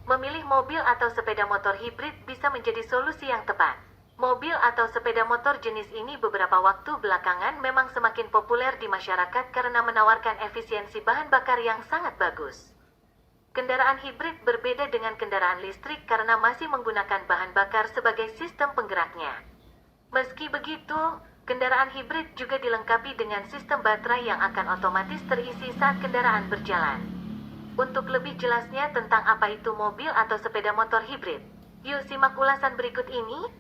Memilih mobil atau sepeda motor hibrid bisa menjadi solusi yang tepat. Mobil atau sepeda motor jenis ini beberapa waktu belakangan memang semakin populer di masyarakat karena menawarkan efisiensi bahan bakar yang sangat bagus. Kendaraan hibrid berbeda dengan kendaraan listrik karena masih menggunakan bahan bakar sebagai sistem penggeraknya. Meski begitu, kendaraan hibrid juga dilengkapi dengan sistem baterai yang akan otomatis terisi saat kendaraan berjalan. Untuk lebih jelasnya tentang apa itu mobil atau sepeda motor hibrid, yuk simak ulasan berikut ini.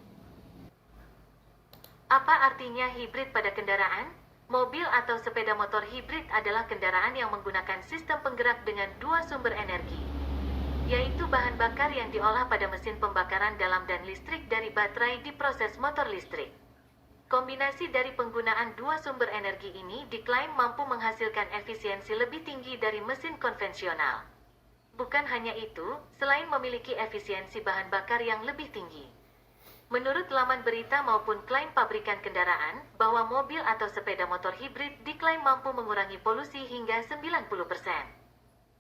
Apa artinya hibrid pada kendaraan? Mobil atau sepeda motor hibrid adalah kendaraan yang menggunakan sistem penggerak dengan dua sumber energi, yaitu bahan bakar yang diolah pada mesin pembakaran dalam dan listrik dari baterai di proses motor listrik. Kombinasi dari penggunaan dua sumber energi ini diklaim mampu menghasilkan efisiensi lebih tinggi dari mesin konvensional. Bukan hanya itu, selain memiliki efisiensi bahan bakar yang lebih tinggi, menurut laman berita maupun klaim pabrikan kendaraan, bahwa mobil atau sepeda motor hibrid diklaim mampu mengurangi polusi hingga 90%.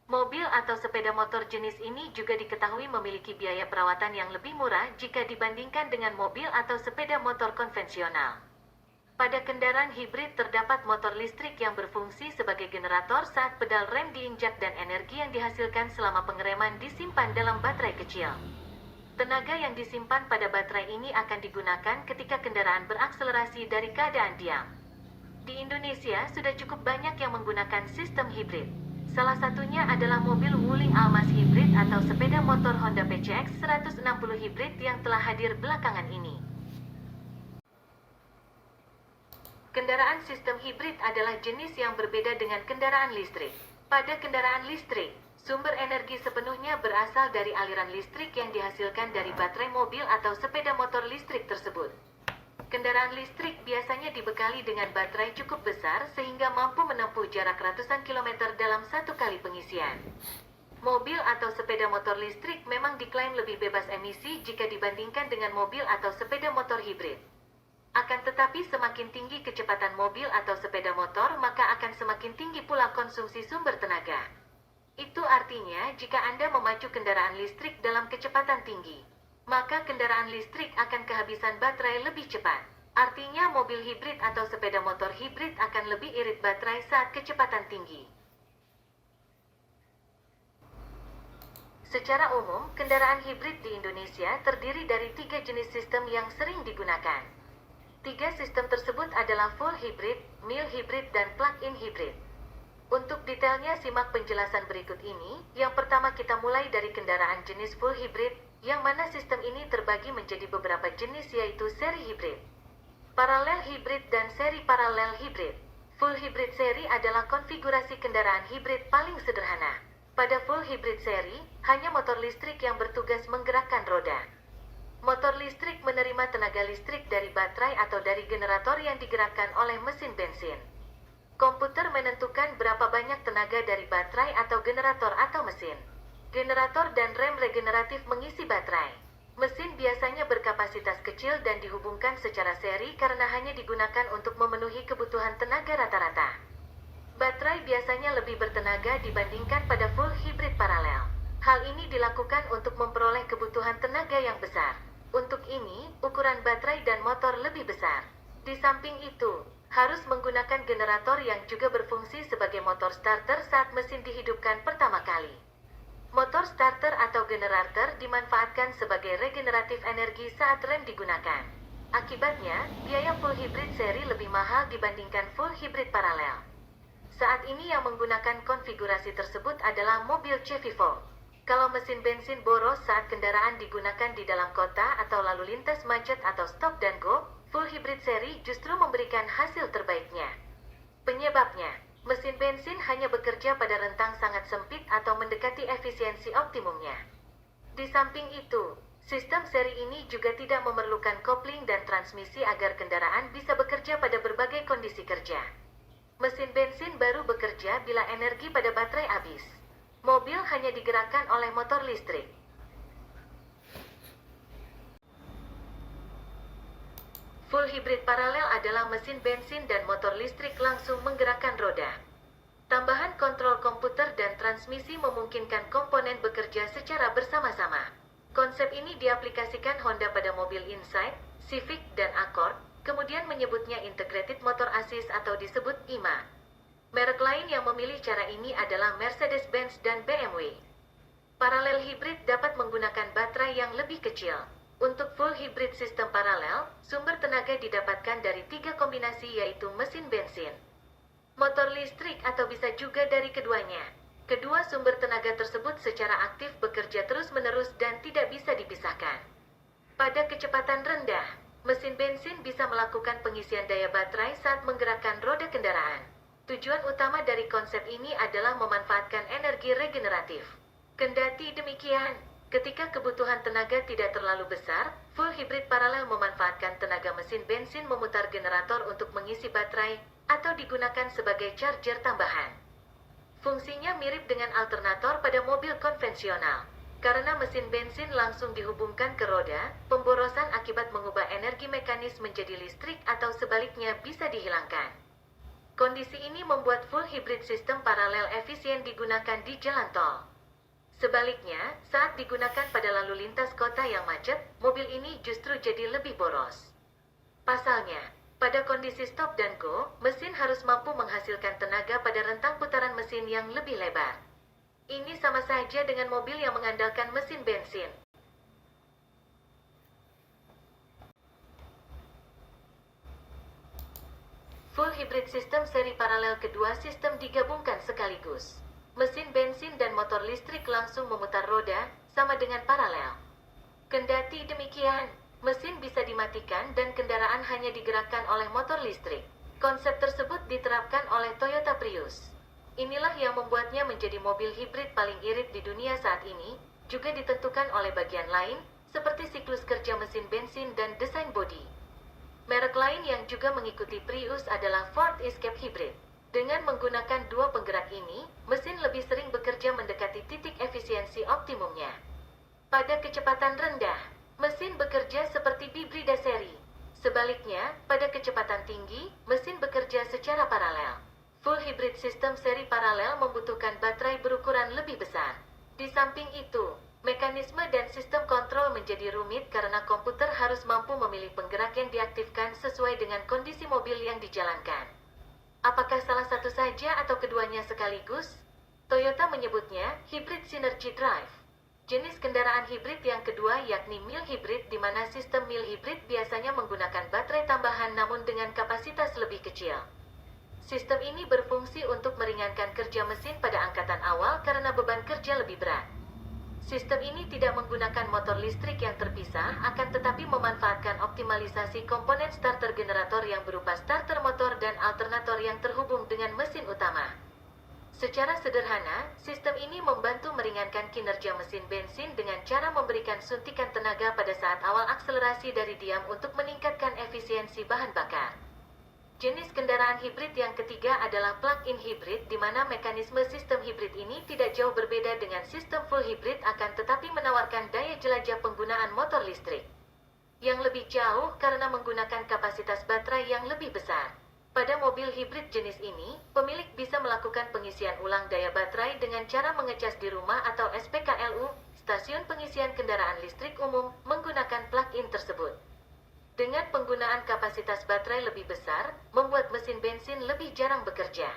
Mobil atau sepeda motor jenis ini juga diketahui memiliki biaya perawatan yang lebih murah jika dibandingkan dengan mobil atau sepeda motor konvensional. Pada kendaraan hibrid terdapat motor listrik yang berfungsi sebagai generator saat pedal rem diinjak dan energi yang dihasilkan selama pengereman disimpan dalam baterai kecil. Tenaga yang disimpan pada baterai ini akan digunakan ketika kendaraan berakselerasi dari keadaan diam. Di Indonesia sudah cukup banyak yang menggunakan sistem hibrid. Salah satunya adalah mobil Wuling Almas Hybrid atau sepeda motor Honda PCX 160 Hybrid yang telah hadir belakangan ini. Kendaraan sistem hibrid adalah jenis yang berbeda dengan kendaraan listrik. Pada kendaraan listrik, sumber energi sepenuhnya berasal dari aliran listrik yang dihasilkan dari baterai mobil atau sepeda motor listrik tersebut. Kendaraan listrik biasanya dibekali dengan baterai cukup besar sehingga mampu menempuh jarak ratusan kilometer dalam satu kali pengisian. Mobil atau sepeda motor listrik memang diklaim lebih bebas emisi jika dibandingkan dengan mobil atau sepeda motor hibrid. Akan tetapi semakin tinggi kecepatan mobil atau sepeda motor maka akan semakin tinggi pula konsumsi sumber tenaga. Itu artinya jika Anda memacu kendaraan listrik dalam kecepatan tinggi, maka kendaraan listrik akan kehabisan baterai lebih cepat. Artinya mobil hibrid atau sepeda motor hibrid akan lebih irit baterai saat kecepatan tinggi. Secara umum, kendaraan hibrid di Indonesia terdiri dari 3 jenis sistem yang sering digunakan. 3 sistem tersebut adalah full hybrid, mild hybrid, dan plug-in hybrid. Untuk detailnya simak penjelasan berikut ini. Yang pertama kita mulai dari kendaraan jenis full hybrid, yang mana sistem ini terbagi menjadi beberapa jenis yaitu seri hybrid, paralel hybrid, dan seri paralel hybrid. Full hybrid seri adalah konfigurasi kendaraan hybrid paling sederhana. Pada full hybrid seri, hanya motor listrik yang bertugas menggerakkan roda. Motor listrik menerima tenaga listrik dari baterai atau dari generator yang digerakkan oleh mesin bensin. Komputer menentukan berapa banyak tenaga dari baterai atau generator atau mesin. Generator dan rem regeneratif mengisi baterai. Mesin biasanya berkapasitas kecil dan dihubungkan secara seri karena hanya digunakan untuk memenuhi kebutuhan tenaga rata-rata. Baterai biasanya lebih bertenaga dibandingkan pada full hybrid paralel. Hal ini dilakukan untuk memperoleh kebutuhan tenaga yang besar. Untuk ini, ukuran baterai dan motor lebih besar. Di samping itu, harus menggunakan generator yang juga berfungsi sebagai motor starter saat mesin dihidupkan pertama kali. Motor starter atau generator dimanfaatkan sebagai regeneratif energi saat rem digunakan. Akibatnya, biaya full hybrid seri lebih mahal dibandingkan full hybrid paralel. Saat ini yang menggunakan konfigurasi tersebut adalah mobil Chevy Volt. Kalau mesin bensin boros saat kendaraan digunakan di dalam kota atau lalu lintas macet atau stop dan go, full hybrid seri justru memberikan hasil terbaiknya. Penyebabnya, mesin bensin hanya bekerja pada rentang sangat sempit atau mendekati efisiensi optimumnya. Di samping itu, sistem seri ini juga tidak memerlukan kopling dan transmisi agar kendaraan bisa bekerja pada berbagai kondisi kerja. Mesin bensin baru bekerja bila energi pada baterai habis. Mobil hanya digerakkan oleh motor listrik. Full hybrid paralel adalah mesin bensin dan motor listrik langsung menggerakkan roda. Tambahan kontrol komputer dan transmisi memungkinkan komponen bekerja secara bersama-sama. Konsep ini diaplikasikan Honda pada mobil Insight, Civic, dan Accord, kemudian menyebutnya Integrated Motor Assist atau disebut IMA. Merek lain yang memilih cara ini adalah Mercedes-Benz dan BMW. Paralel hibrid dapat menggunakan baterai yang lebih kecil. Untuk full hybrid sistem paralel, sumber tenaga didapatkan dari 3 kombinasi yaitu mesin bensin, motor listrik atau bisa juga dari keduanya. Kedua sumber tenaga tersebut secara aktif bekerja terus-menerus dan tidak bisa dipisahkan. Pada kecepatan rendah, mesin bensin bisa melakukan pengisian daya baterai saat menggerakkan roda kendaraan. Tujuan utama dari konsep ini adalah memanfaatkan energi regeneratif. Kendati demikian, ketika kebutuhan tenaga tidak terlalu besar, full hybrid paralel memanfaatkan tenaga mesin bensin memutar generator untuk mengisi baterai atau digunakan sebagai charger tambahan. Fungsinya mirip dengan alternator pada mobil konvensional. Karena mesin bensin langsung dihubungkan ke roda, pemborosan akibat mengubah energi mekanis menjadi listrik atau sebaliknya bisa dihilangkan. Kondisi ini membuat full hybrid sistem paralel efisien digunakan di jalan tol. Sebaliknya, saat digunakan pada lalu lintas kota yang macet, mobil ini justru jadi lebih boros. Pasalnya, pada kondisi stop dan go, mesin harus mampu menghasilkan tenaga pada rentang putaran mesin yang lebih lebar. Ini sama saja dengan mobil yang mengandalkan mesin bensin. Full hybrid system seri paralel kedua sistem digabungkan sekaligus. Mesin bensin dan motor listrik langsung memutar roda, sama dengan paralel. Kendati demikian, mesin bisa dimatikan dan kendaraan hanya digerakkan oleh motor listrik. Konsep tersebut diterapkan oleh Toyota Prius. Inilah yang membuatnya menjadi mobil hibrid paling irit di dunia saat ini, juga ditentukan oleh bagian lain, seperti siklus kerja mesin bensin dan desain bodi. Merek lain yang juga mengikuti Prius adalah Ford Escape Hybrid. Dengan menggunakan dua penggerak ini, mesin lebih sering bekerja mendekati titik efisiensi optimumnya. Pada kecepatan rendah, mesin bekerja seperti hibrida seri. Sebaliknya, pada kecepatan tinggi, mesin bekerja secara paralel. Full hybrid sistem seri paralel membutuhkan baterai berukuran lebih besar. Di samping itu, mekanisme dan sistem kontrol menjadi rumit karena komputer harus mampu memilih penggerak yang diaktifkan sesuai dengan kondisi mobil yang dijalankan. Apakah salah satu saja atau keduanya sekaligus? Toyota menyebutnya Hybrid Synergy Drive. Jenis kendaraan hibrid yang kedua yakni mild hybrid, di mana sistem mild hybrid biasanya menggunakan baterai tambahan namun dengan kapasitas lebih kecil. Sistem ini berfungsi untuk meringankan kerja mesin pada angkatan awal karena beban kerja lebih berat. Sistem ini tidak menggunakan motor listrik yang terpisah, akan tetapi memanfaatkan optimalisasi komponen starter generator yang berupa starter motor dan alternator yang terhubung dengan mesin utama. Secara sederhana, sistem ini membantu meringankan kinerja mesin bensin dengan cara memberikan suntikan tenaga pada saat awal akselerasi dari diam untuk meningkatkan efisiensi bahan bakar. Jenis kendaraan hibrid yang ketiga adalah plug-in hybrid, di mana mekanisme sistem hibrid ini tidak jauh berbeda dengan sistem full hybrid, akan tetapi menawarkan daya jelajah penggunaan motor listrik yang lebih jauh karena menggunakan kapasitas baterai yang lebih besar. Pada mobil hibrid jenis ini, pemilik bisa melakukan pengisian ulang daya baterai dengan cara mengecas di rumah atau SPKLU, stasiun pengisian kendaraan listrik umum, menggunakan plug-in tersebut. Dengan penggunaan kapasitas baterai lebih besar, membuat mesin bensin lebih jarang bekerja.